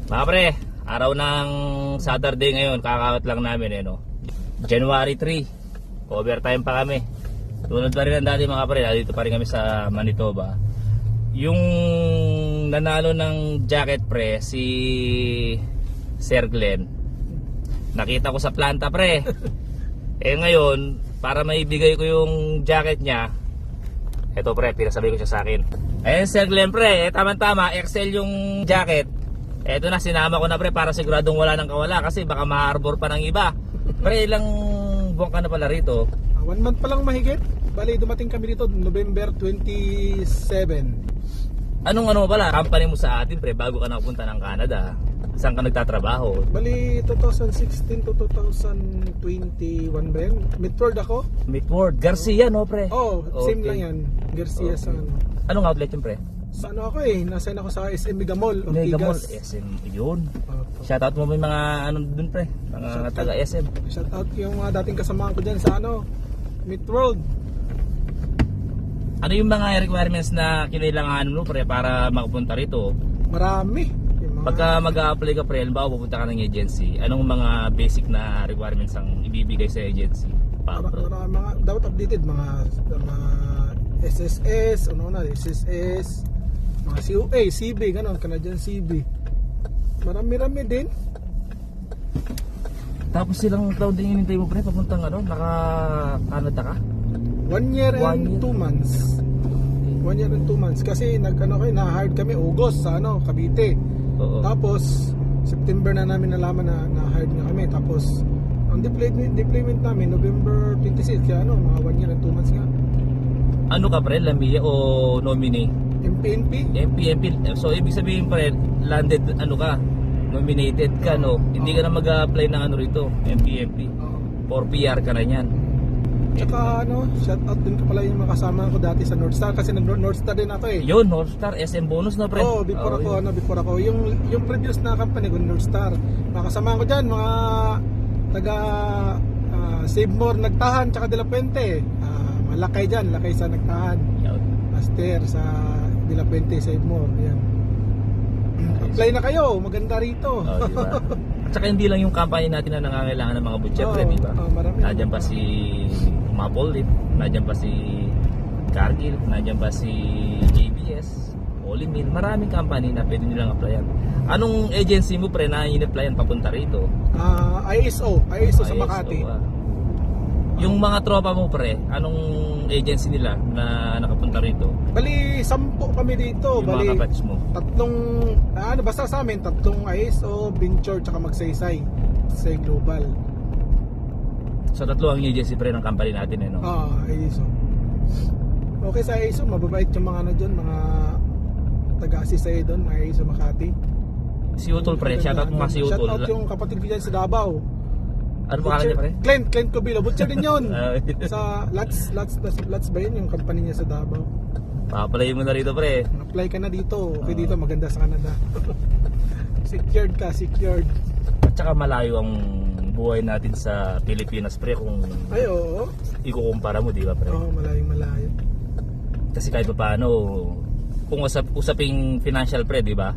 Mga pre, araw ng Saturday ngayon, kakawat lang namin January 3, overtime pa kami. Tunod pa rin ang dati mga pre, dito pa rin kami sa Manitoba. Yung nanalo ng jacket pre, si Sir Glenn, nakita ko sa planta pre. Ngayon, para maibigay ko yung jacket niya, eto pre, pinasabi ko siya sa akin. Sir Glenn pre, tama-tama, XL yung jacket. Eto na, sinama ko na pre para siguradong wala nang kawala kasi baka ma-harbor pa ng iba. Pre, ilang buwan ka na pala rito? 1 month pa lang mahigit. Bali, dumating kami dito November 27. Anong pala, company mo sa atin pre bago ka nakapunta ng Canada? Saan ka nagtatrabaho? Bali, 2016 to 2021 ba yan? Midford ako? Midford, Garcia no pre? Same Okay. lang yan. Garcia sa ano. Anong outlet yun pre? Sa ano ako nasign ako sa SM Mega Mall. Mega Mall, Ortigas. SM yun. Shoutout mo ba yung mga dun pre? Mga taga SM. Shout out yung mga dating kasamahan ko dyan sa Midworld. Ano yung mga requirements na kailangan mo pre para makapunta rito? Marami. Yung mga, Pagka mag-a-apply ka pre, halimbawa pupunta ka ng agency, anong mga basic na requirements ang ibibigay sa agency? mga dapat updated mga SSS, SSS, mga COA, CB, ganon, Canadian CB. Marami-rami din. Tapos silang taon din hinintay mo pre, papuntang naka-Canada ka? 1 year and 2 1 year. months. 1 year and 2 months. Kasi na-hired kami August sa Cavite. Oo. Tapos September na namin nalaman na na-hired na kami. Tapos ang deployment namin November 26, kaya mga 1 year and 2 months nga. Ano ka pre, Lamia o nominee? MPNP? MPNP. So ibig sabihin pre, landed ka, nominated ka no? Hindi ka na mag-a-apply ng rito, MPNP. For PR ka na niyan. Tsaka shout out din ka pala yung mga kasama ko dati sa Northstar kasi nag-Northstar din ako Yun, Northstar, SM bonus na pre. Before ako. Yung previous na company ko, Northstar. Mga kasama ko diyan, mga taga Save More Nagtahan tsaka De La Puente. Lakay diyan, lakay sa Nagtahan. Master sa De La Puente, Save More. Yan. Apply na kayo, maganda rito. Diba? At saka hindi lang yung company natin na nangangailangan ng mga budget pre, di ba? Nandiyan pa si Mapolip, nandiyan pa si Cargill, nandiyan pa si JBS, Olimin, maraming company na pwede nilang applyan. Anong agency mo pre na in-applyan papunta rito? ISO sa Makati. Yung mga tropa mo pre, anong agency nila na nakapunta rito? Bali, 10 kami dito. Yung mga kabatch mo? Basta sa amin, 3 ISO, Venture, tsaka Magsaysay. Say Global. So 3 ang agency pre ng company natin ISO. Okay sa ISO, mababait yung mga dyan, mga taga-assist sa'yo doon, mga ISO Makati. Si Utol pre, shoutout mo nga si Utol. Shoutout yung kapatid ko dyan sa Davao. Ano pa kanya pre? Clint Cobilo, butcher din yun. Sa Lats ba yun yung company niya sa Davao? Papalay mo na rito pre. Apply ka na dito. Okay, dito maganda sa Canada. Secured. At saka malayo ang buhay natin sa Pilipinas pre kung oo. ikukumpara mo, di ba pre? Oo, malayo. Kasi kahit paano, kung usaping financial pre, di ba?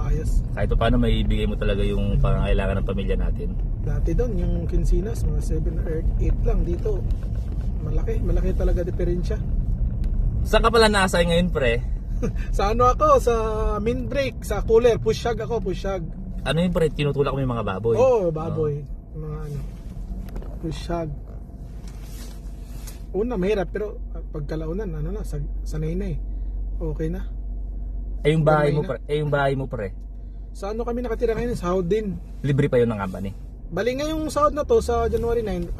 Ayos. Kahit paano may ibigay mo talaga yung pangangailangan ng pamilya natin. Dati doon, yung Quincenas, mga 7 or 8 lang dito. Malaki talaga diferensya. Saan ka pala na-assign ngayon pre? Sa ako? Sa main break, sa cooler. Pushag ako. Ano yung pre? Tinutulak mo yung mga baboy? Baboy. Mga pushag. Una, mahirap. Pero pagkalaunan, sanay na okay na. Yung bahay mo pre? Sa kami nakatira ngayon? Sa Howdin. Libre pa yun ng company? Bali ngayong sahod na to, sa January 9,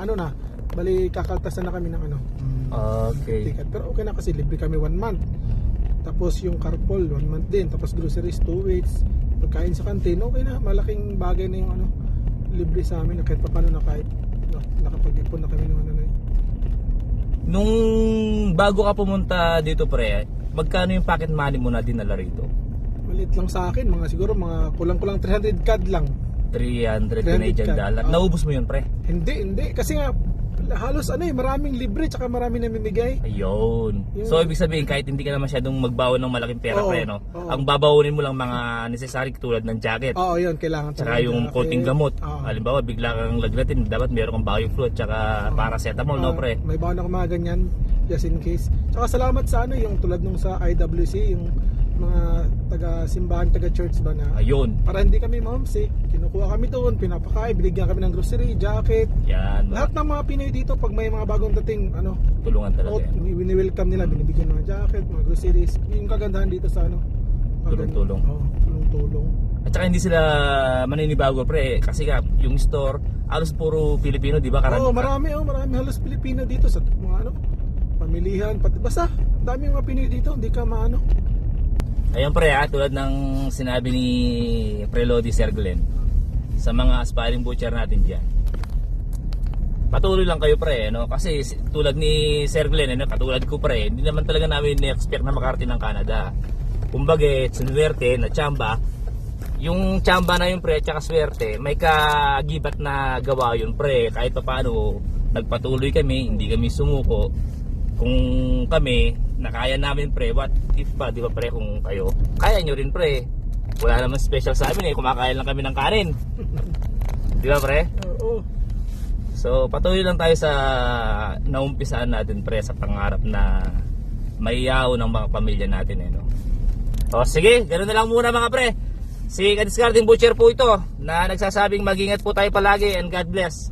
bali kakaltasan na kami ng Okay. ticket. Pero okay na kasi libre kami 1 month. Tapos yung carpool 1 month din. Tapos groceries 2 weeks. Pagkain sa kantin, okay na. Malaking bagay na yung libre sa amin. Kahit pa paano nakapag-ipon na kami ng Nung bago ka pumunta dito pre, magkano yung pocket money mo na dinala rito? Malit lang sa akin, siguro kulang-kulang 300 CAD lang. 300 Canadian dollar. Naubos mo yun pre? Hindi. Kasi nga, halos maraming libre tsaka maraming namimigay. Ayun. Yun. So ibig sabihin kahit hindi ka na masyadong magbaon ng malaking pera Oo, pre, no? oo. Ang babawunin mo lang mga necessary tulad ng jacket. Oo, yun, kailangan. Tsaka talaga. yung konting gamot. Oo. Halimbawa bigla kang lagnatin, dapat meron kang biofluid tsaka paracetamol, no pre? May baon ako mga ganyan, just in case. Tsaka salamat sa yung tulad nung sa IWC, yung mga taga-simbahan, taga-church ba na. Ayun. Para hindi kami homesick, kinukuha kami doon, pinapakain, binigyan kami ng grocery, jacket. Yan. Lahat ng mga Pinoy dito, pag may mga bagong dating, Tulungan talaga yan. wini-welcome nila, binibigyan mga jacket, mga groceries. Yung kagandahan dito sa Tulong-tulong. Oo, tulong-tulong. At saka hindi sila maninibago pre, kasi nga yung store, halos puro Pilipino, di ba? Oo, marami halos Pilipino dito sa mga pamilihan, pati basta dami mga Pinoy dito, hindi ka maano. Ayun pre tulad ng sinabi ni Pre Lodi Sir Glenn sa mga aspiring butcher natin dyan. Patuloy lang kayo pre, no? Kasi tulad ni Sir Glenn, katulad ko pre, hindi naman talaga namin ni-expect na makarating ng Canada. Kumbaga, swerte na tsamba. Yung tsamba na yun pre, tsaka swerte, may kagibat na gawa yun pre. Kahit pa paano, nagpatuloy kami, hindi kami sumuko. Kung kami, nakaya namin pre, what if ba, di ba pre, kung kayo, kaya nyo rin pre. Wala naman special sa amin kumakain lang kami ng kanin. Di ba pre? Oo. So patuloy lang tayo sa naumpisaan natin pre, sa pangarap na maiyaw ng mga pamilya natin no? O sige, ganoon na lang muna mga pre. Si Kadiscarding Butcher po ito na nagsasabing mag-ingat po tayo palagi and God bless.